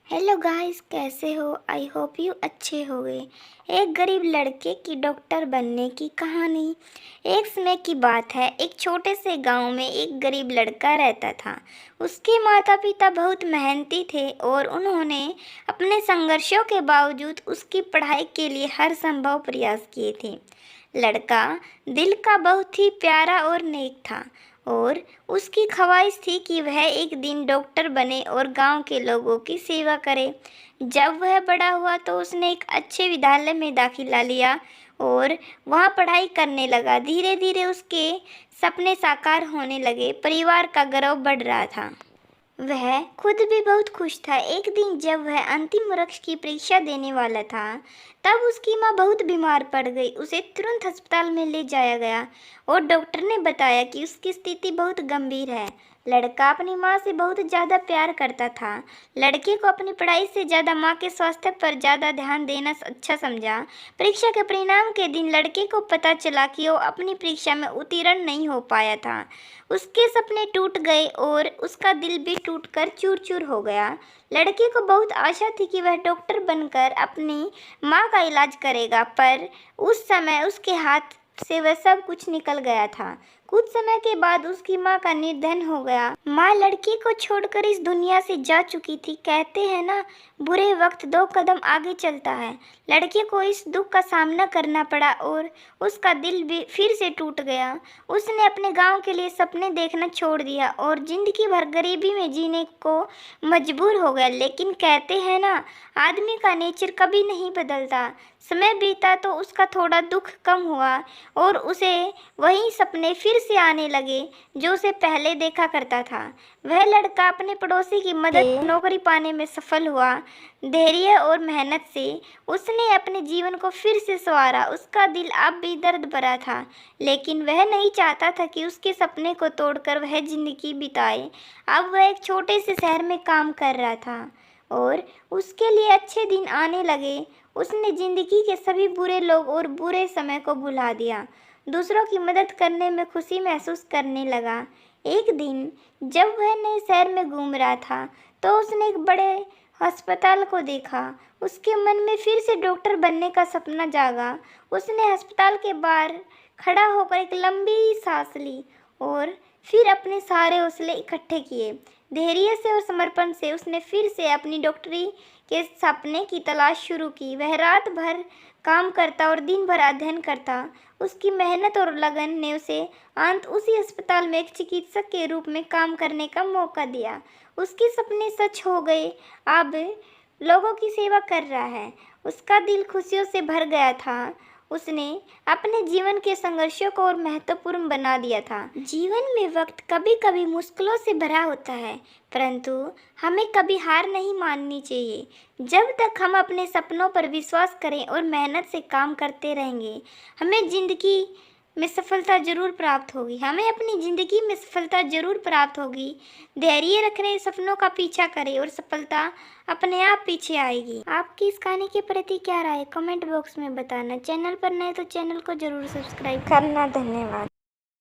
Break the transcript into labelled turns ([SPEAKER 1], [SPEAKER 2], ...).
[SPEAKER 1] Hello guys, कैसे हो? I hope you अच्छे होगे। एक गरीब लड़के की डॉक्टर बनने की कहानी। एक समय की बात है, एक छोटे से गांव में एक गरीब लड़का रहता था। उसके माता पिता बहुत मेहनती थे और उन्होंने अपने संघर्षों के बावजूद उसकी पढ़ाई के लिए हर संभव प्रयास किए थे। लड़का दिल का बहुत ही प्यारा और नेक था और उसकी ख्वाहिश थी कि वह एक दिन डॉक्टर बने और गांव के लोगों की सेवा करे। जब वह बड़ा हुआ तो उसने एक अच्छे विद्यालय में दाखिला लिया और वहां पढ़ाई करने लगा। धीरे धीरे उसके सपने साकार होने लगे, परिवार का गर्व बढ़ रहा था। वह खुद भी बहुत खुश था। एक दिन जब वह अंतिम वर्ष की परीक्षा देने वाला था, तब उसकी माँ बहुत बीमार पड़ गई। उसे तुरंत अस्पताल में ले जाया गया और डॉक्टर ने बताया कि उसकी स्थिति बहुत गंभीर है। लड़का अपनी माँ से बहुत ज़्यादा प्यार करता था। लड़के को अपनी पढ़ाई से ज़्यादा माँ के स्वास्थ्य पर ज़्यादा ध्यान देना अच्छा समझा। परीक्षा के परिणाम के दिन लड़के को पता चला कि वो अपनी परीक्षा में उत्तीर्ण नहीं हो पाया था। उसके सपने टूट गए और उसका दिल भी टूटकर चूर चूर हो गया। लड़के को बहुत आशा थी कि वह डॉक्टर बनकर अपनी माँ का इलाज करेगा, पर उस समय उसके हाथ से वह सब कुछ निकल गया था। कुछ समय के बाद उसकी माँ का निधन हो गया। माँ लड़की को छोड़कर इस दुनिया से जा चुकी थी। कहते हैं ना, बुरे वक्त दो कदम आगे चलता है। लड़के को इस दुख का सामना करना पड़ा और उसका दिल भी फिर से टूट गया। उसने अपने गांव के लिए सपने देखना छोड़ दिया और जिंदगी भर गरीबी में जीने को मजबूर हो गया। लेकिन कहते हैं ना, आदमी का नेचर कभी नहीं बदलता। समय बीता तो उसका थोड़ा दुख कम हुआ और उसे वही सपने फिर से आने लगे जो उसे पहले देखा करता था। वह लड़का अपने पड़ोसी की मदद नौकरी पाने में सफल हुआ। धैर्य और मेहनत से उसने अपने जीवन को फिर से संवारा। उसका दिल अब भी दर्द भरा था, लेकिन वह नहीं चाहता था कि उसके सपने को तोड़कर वह जिंदगी बिताए। अब वह एक छोटे से शहर में काम कर रहा था और उसके लिए अच्छे दिन आने लगे। उसने जिंदगी के सभी बुरे लोग और बुरे समय को भुला दिया। दूसरों की मदद करने में खुशी महसूस करने लगा। एक दिन जब वह नए शहर में घूम रहा था, तो उसने एक बड़े अस्पताल को देखा। उसके मन में फिर से डॉक्टर बनने का सपना जागा। उसने अस्पताल के बाहर खड़ा होकर एक लंबी सांस ली और फिर अपने सारे हौसले इकट्ठे किए। धैर्य से और समर्पण से उसने फिर से अपनी डॉक्टरी के सपने की तलाश शुरू की। वह रात भर काम करता और दिन भर अध्ययन करता। उसकी मेहनत और लगन ने उसे अंत उसी अस्पताल में एक चिकित्सक के रूप में काम करने का मौका दिया। उसके सपने सच हो गए। अब लोगों की सेवा कर रहा है। उसका दिल खुशियों से भर गया था। उसने अपने जीवन के संघर्षों को और महत्वपूर्ण बना दिया था। जीवन में वक्त कभी कभी मुश्किलों से भरा होता है, परंतु हमें कभी हार नहीं माननी चाहिए। जब तक हम अपने सपनों पर विश्वास करें और मेहनत से काम करते रहेंगे, हमें ज़िंदगी में सफलता जरूर प्राप्त होगी। हमें अपनी ज़िंदगी में सफलता जरूर प्राप्त होगी। धैर्य रखने, सपनों का पीछा करें और सफलता अपने आप पीछे आएगी। आपकी इस कहानी के प्रति क्या राय है? कमेंट बॉक्स में बताना। चैनल पर नए तो चैनल को जरूर सब्सक्राइब करना। धन्यवाद।